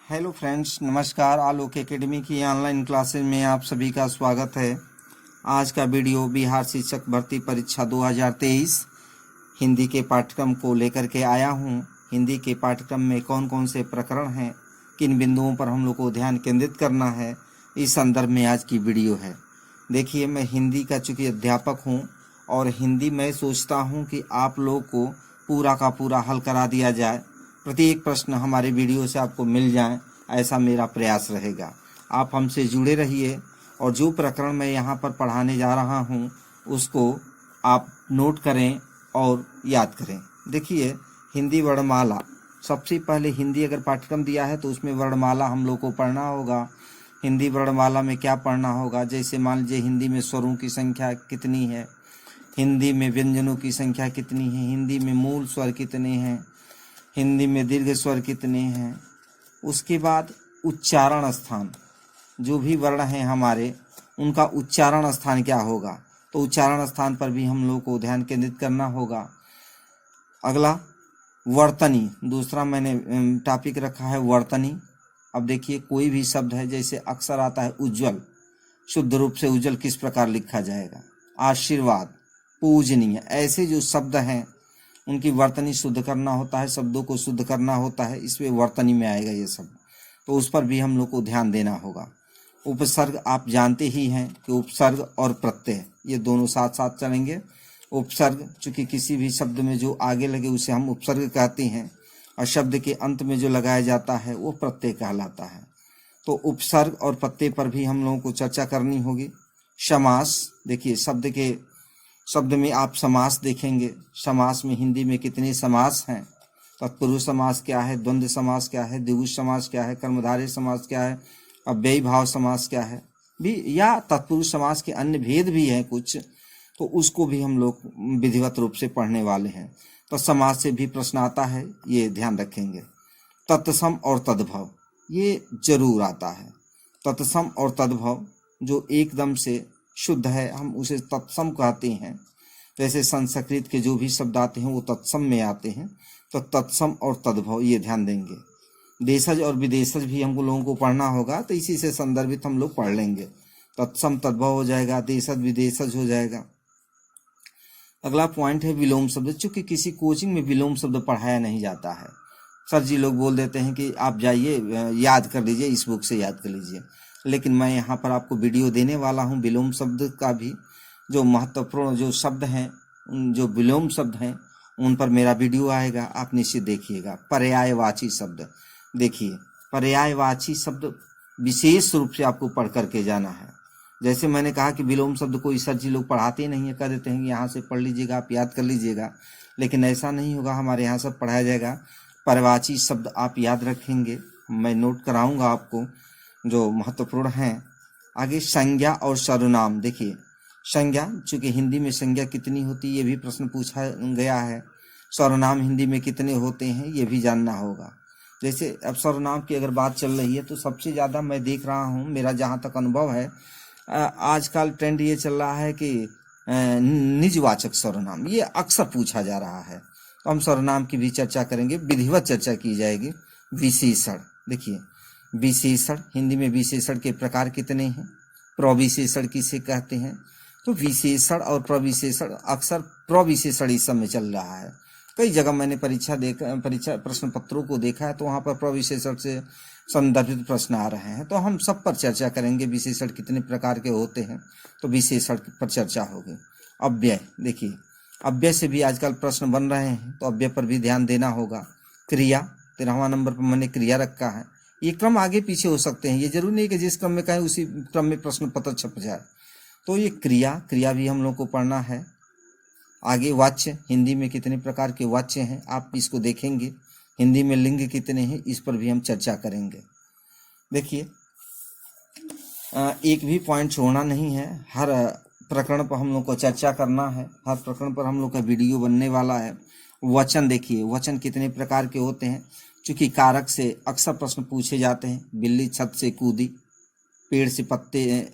Hello friends, नमस्कार। आलोक academy की online classes में आप सभी का स्वागत है। आज का वीडियो बिहार शिक्षक भर्ती परीक्षा 2023 हिंदी के पाठ्यक्रम को लेकर के आया हूं। हिंदी के पाठ्यक्रम में कौन कौन से प्रकरण हैं, किन बिंदुओं पर हम लोग को ध्यान केंद्रित करना है, इस संदर्भ में आज की वीडियो है। देखिए, मैं हिंदी का चूँकि अध्यापक हूँ और हिंदी मैं सोचता हूँ कि आप लोग को पूरा का पूरा हल करा दिया जाए, प्रत्येक प्रश्न हमारे वीडियो से आपको मिल जाए, ऐसा मेरा प्रयास रहेगा। आप हमसे जुड़े रहिए और जो प्रकरण मैं यहाँ पर पढ़ाने जा रहा हूँ उसको आप नोट करें और याद करें। देखिए, हिंदी वर्णमाला, सबसे पहले हिंदी अगर पाठ्यक्रम दिया है तो उसमें वर्णमाला हम लोग को पढ़ना होगा। हिंदी वर्णमाला में क्या पढ़ना होगा, जैसे मान लीजिए हिंदी में स्वरों की संख्या कितनी है, हिंदी में व्यंजनों की संख्या कितनी है, हिंदी में मूल स्वर कितने हैं, हिंदी में दीर्घ स्वर कितने हैं। उसके बाद उच्चारण स्थान, जो भी वर्ण हैं हमारे, उनका उच्चारण स्थान क्या होगा, तो उच्चारण स्थान पर भी हम लोग को ध्यान केंद्रित करना होगा। अगला वर्तनी, दूसरा मैंने टॉपिक रखा है वर्तनी। अब देखिए, कोई भी शब्द है, जैसे अक्सर आता है उज्जवल, शुद्ध रूप से उज्जवल किस प्रकार लिखा जाएगा, आशीर्वाद, पूजनीय, ऐसे जो शब्द हैं उनकी वर्तनी शुद्ध करना होता है, शब्दों को शुद्ध करना होता है, इसमें वर्तनी में आएगा ये सब, तो उस पर भी हम लोग को ध्यान देना होगा। उपसर्ग आप जानते ही हैं कि उपसर्ग और प्रत्यय ये दोनों साथ साथ चलेंगे। उपसर्ग चूँकि किसी भी शब्द में जो आगे लगे उसे हम उपसर्ग कहते हैं, और शब्द के अंत में जो लगाया जाता है वो प्रत्यय कहलाता है। तो उपसर्ग और प्रत्यय पर भी हम लोगों को चर्चा करनी होगी। समास, देखिए शब्द में आप समास देखेंगे। समास में हिंदी में कितने समास हैं, तत्पुरुष समास क्या है, द्वंद्व समास क्या है, द्विगु समास क्या है, कर्मधारय समास क्या है, अव्ययी भाव समास क्या है भी, या तत्पुरुष समास के अन्य भेद भी हैं कुछ, तो उसको भी हम लोग विधिवत रूप से पढ़ने वाले हैं। तो समास से भी प्रश्न आता है, ये ध्यान रखेंगे। तत्सम और तद्भव ये जरूर आता है। तत्सम और तद्भव जो एकदम से शुद्ध है, हम उसे तत्सम कहते हैं। जैसे संस्कृत के जो भी शब्द आते हैं वो तत्सम में आते हैं, तो तत्सम और तद्भव ये ध्यान देंगे। देशज और विदेशज भी हमको लोगों को पढ़ना होगा, तो इसी से संदर्भित हम लोग पढ़ लेंगे। तत्सम तद्भव हो जाएगा, देशज विदेशज हो जाएगा। अगला पॉइंट है विलोम शब्द। चूंकि किसी कोचिंग में विलोम शब्द पढ़ाया नहीं जाता है, सर जी लोग बोल देते हैं कि आप जाइए याद कर लीजिए, इस बुक से याद कर लीजिए, लेकिन मैं यहाँ पर आपको वीडियो देने वाला हूँ विलोम शब्द का भी। जो महत्वपूर्ण जो शब्द हैं, जो विलोम शब्द हैं, उन पर मेरा वीडियो आएगा, आप निश्चित देखिएगा। पर्यायवाची शब्द, देखिए पर्यायवाची शब्द विशेष रूप से आपको पढ़ करके जाना है। जैसे मैंने कहा कि विलोम शब्द को सर जी लोग पढ़ाते नहीं है, कह देते हैं कि यहाँ से पढ़ लीजिएगा, आप याद कर लीजिएगा, लेकिन ऐसा नहीं होगा, हमारे यहाँ सब पढ़ाया जाएगा। पर्यायवाची शब्द आप याद रखेंगे, मैं नोट कराऊंगा आपको जो महत्वपूर्ण हैं। आगे संज्ञा और सर्वनाम, देखिए संज्ञा, चूंकि हिंदी में संज्ञा कितनी होती है ये भी प्रश्न पूछा गया है। सर्वनाम हिंदी में कितने होते हैं ये भी जानना होगा। जैसे अब सर्वनाम की अगर बात चल रही है तो सबसे ज़्यादा मैं देख रहा हूँ, मेरा जहाँ तक अनुभव है, आजकल ट्रेंड ये चल रहा है कि निजवाचक सर्वनाम ये अक्सर पूछा जा रहा है, तो हम सर्वनाम की भी चर्चा करेंगे, विधिवत चर्चा की जाएगी। विशेषण, देखिए विशेषण, हिंदी में विशेषण के प्रकार कितने हैं, प्रविशेषण किसे कहते हैं, तो विशेषण और प्रविशेषण, अक्सर प्रविशेषण इस समय चल रहा है। कई जगह मैंने परीक्षा प्रश्न पत्रों को देखा है तो वहाँ पर प्रविशेषण से संदर्भित प्रश्न आ रहे हैं, तो हम सब पर चर्चा करेंगे। विशेषण कितने प्रकार के होते हैं, तो विशेषण पर चर्चा होगी। अव्यय, देखिए अव्यय से भी आजकल प्रश्न बन रहे हैं, तो अव्यय पर भी ध्यान देना होगा। क्रिया, 13वां नंबर पर मैंने क्रिया रखा है। ये क्रम आगे पीछे हो सकते हैं, ये जरूरी नहीं कि जिस क्रम में कहें उसी क्रम में प्रश्न पत्र छप जाए, तो ये क्रिया भी हम लोग को पढ़ना है। आगे वाच्य, हिंदी में कितने प्रकार के वाच्य हैं आप इसको देखेंगे। हिंदी में लिंग कितने हैं इस पर भी हम चर्चा करेंगे। देखिए एक भी पॉइंट छोड़ना नहीं है, हर प्रकरण पर हम लोग को चर्चा करना है, हर प्रकरण पर हम लोग का वीडियो बनने वाला है। वचन, देखिए वचन कितने प्रकार के होते हैं, चूँकि कारक से अक्सर प्रश्न पूछे जाते हैं। बिल्ली छत से कूदी, पेड़ से पत्ते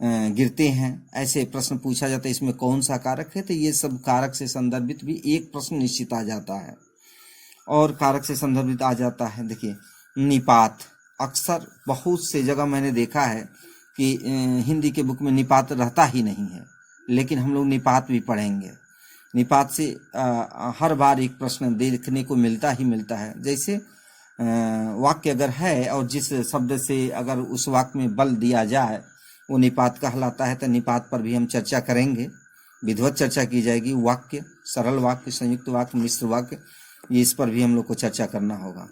गिरते हैं, ऐसे प्रश्न पूछा जाता है, इसमें कौन सा कारक है, तो ये सब कारक से संदर्भित भी एक प्रश्न निश्चित आ जाता है। और कारक से संदर्भित आ जाता है, देखिए निपात, अक्सर बहुत से जगह मैंने देखा है कि हिंदी के बुक में निपात रहता ही नहीं है, लेकिन हम लोग निपात भी पढ़ेंगे। निपात से हर बार एक प्रश्न देखने को मिलता ही मिलता है। जैसे वाक्य अगर है और जिस शब्द से अगर उस वाक्य में बल दिया जाए वो निपात कहलाता है, तो निपात पर भी हम चर्चा करेंगे। विधिवत चर्चा की जाएगी। वाक्य, सरल वाक्य, संयुक्त वाक्य, मिश्र वाक्य, ये इस पर भी हम लोग को चर्चा करना होगा।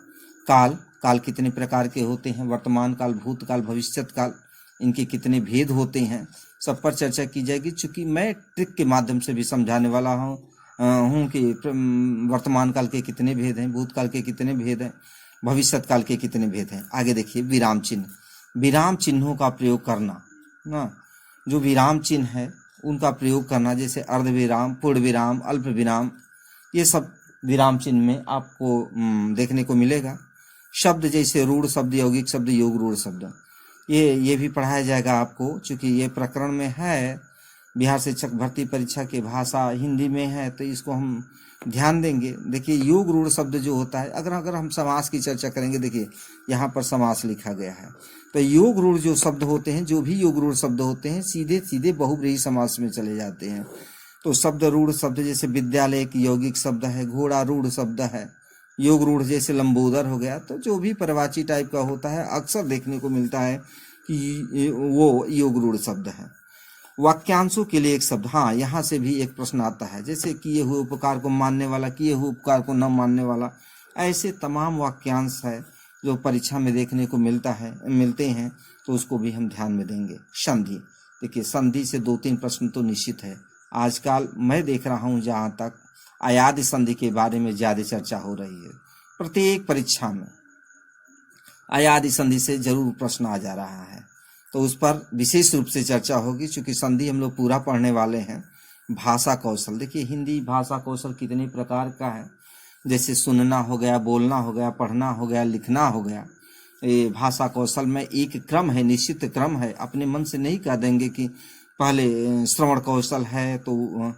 काल, काल कितने प्रकार के होते हैं, वर्तमान काल, भूतकाल, भविष्यत काल, इनके कितने भेद होते हैं, सब पर चर्चा की जाएगी। चूंकि मैं ट्रिक के माध्यम से भी समझाने वाला हूँ कि वर्तमान काल के कितने भेद हैं, भूतकाल के कितने भेद हैं, भविष्यत काल के कितने भेद हैं। आगे देखिए, विराम चिन्ह, विराम चिन्हों का प्रयोग करना ना, जो विराम चिन्ह है उनका प्रयोग करना, जैसे अर्ध विराम, पूर्ण विराम, अल्प विराम, ये सब विराम चिन्ह में आपको देखने को मिलेगा। शब्द जैसे रूढ़ शब्द, यौगिक शब्द, योग रूढ़ शब्द, ये भी पढ़ाया जाएगा आपको। चूंकि ये प्रकरण में है, बिहार शिक्षक भर्ती परीक्षा की भाषा हिंदी में है, तो इसको हम ध्यान देंगे। देखिए, योग रूढ़ शब्द जो होता है, अगर हम समास की चर्चा करेंगे, देखिए यहाँ पर समास लिखा गया है, तो योग रूढ़ जो शब्द होते हैं, जो भी योग रूढ़ शब्द होते हैं, सीधे सीधे बहुब्रीहि समास में चले जाते हैं। तो शब्द रूढ़ शब्द जैसे विद्यालय एक यौगिक शब्द है, घोड़ा रूढ़ शब्द है, योग रूढ़ जैसे लंबोदर हो गया। तो जो भी परिवाची टाइप का होता है अक्सर देखने को मिलता है कि वो योग रूढ़ शब्द है। वाक्यांशों के लिए एक शब्द, हाँ, यहाँ से भी एक प्रश्न आता है, जैसे किए हुए उपकार को मानने वाला, किए हुए उपकार को न मानने वाला, ऐसे तमाम वाक्यांश है जो परीक्षा में देखने को मिलते हैं, तो उसको भी हम ध्यान में देंगे। संधि, देखिए संधि से 2-3 प्रश्न तो निश्चित है। आजकल मैं देख रहा हूँ जहाँ तक अयादि संधि के बारे में ज्यादा चर्चा हो रही है। प्रत्येक परीक्षा में अयादि संधि से जरूर प्रश्न आ जा रहा है, तो उस पर विशेष रूप से चर्चा होगी। चूंकि संधि हम लोग पूरा पढ़ने वाले हैं। भाषा कौशल, देखिए हिंदी भाषा कौशल कितने प्रकार का है, जैसे सुनना हो गया, बोलना हो गया, पढ़ना हो गया, लिखना हो गया। ये भाषा कौशल में एक क्रम है, निश्चित क्रम है। अपने मन से नहीं कह देंगे कि पहले श्रवण कौशल है तो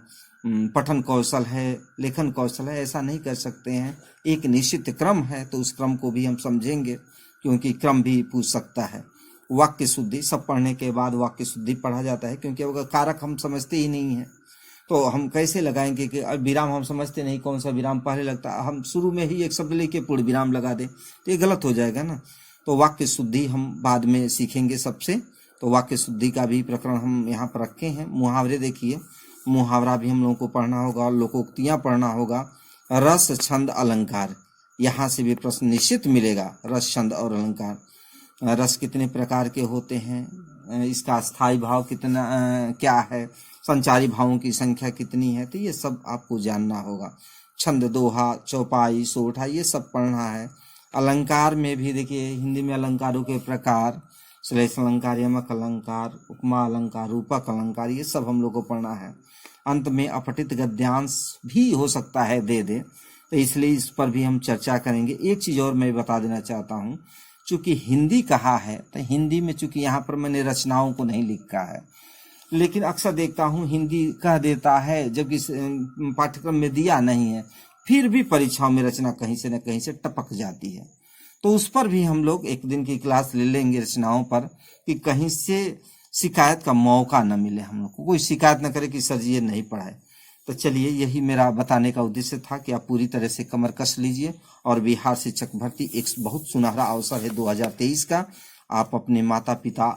पठन कौशल है, लेखन कौशल है, ऐसा नहीं कर सकते हैं। एक निश्चित क्रम है, तो उस क्रम को भी हम समझेंगे, क्योंकि क्रम भी पूछ सकता है। वाक्य शुद्धि, सब पढ़ने के बाद वाक्य शुद्धि पढ़ा जाता है, क्योंकि अगर कारक हम समझते ही नहीं है तो हम कैसे लगाएंगे कि विराम हम समझते नहीं, कौन सा विराम पहले लगता है, हम शुरू में ही एक शब्द लेके पूर्ण विराम लगा दें तो ये गलत हो जाएगा ना। तो वाक्य शुद्धि हम बाद में सीखेंगे सबसे। तो वाक्य शुद्धि का भी प्रकरण हम यहाँ पर रखे हैं। मुहावरे, देखिए मुहावरा भी हम लोगों को पढ़ना होगा, लोकोक्तियाँ पढ़ना होगा। रस, छंद, अलंकार, यहाँ से भी प्रश्न निश्चित मिलेगा। रस, छंद और अलंकार, रस कितने प्रकार के होते हैं, इसका स्थायी भाव कितना क्या है, संचारी भावों की संख्या कितनी है, तो ये सब आपको जानना होगा। छंद, दोहा, चौपाई, सोठा, ये सब पढ़ना है। अलंकार में भी देखिए हिंदी में अलंकारों के प्रकार, श्लेष अलंकार, यमक अलंकार, उपमा अलंकार, रूपक अलंकार, ये सब हम लोग को पढ़ना है। अंत में अपठित गद्यांश भी हो सकता है दे, तो इसलिए इस पर भी हम चर्चा करेंगे। एक चीज और मैं बता देना चाहता हूँ, चूंकि हिंदी कहा है तो हिंदी में चूंकि यहाँ पर मैंने रचनाओं को नहीं लिखा है, लेकिन अक्सर देखता हूँ हिंदी कह देता है जबकि पाठ्यक्रम में दिया नहीं है, फिर भी परीक्षाओं में रचना कहीं से न कहीं से टपक जाती है। तो उस पर भी हम लोग एक दिन की क्लास ले लेंगे रचनाओं पर, कि कहीं से शिकायत का मौका न मिले, हम लोग को कोई शिकायत न करे कि सर जी ये नहीं पढ़ाए। तो चलिए, यही मेरा बताने का उद्देश्य था कि आप पूरी तरह से कमर कस लीजिए और बिहार शिक्षक भर्ती एक बहुत सुनहरा अवसर है 2023 का। आप अपने माता पिता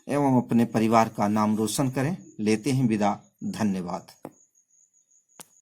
एवं अपने परिवार का नाम रोशन करें। लेते हैं विदा, धन्यवाद।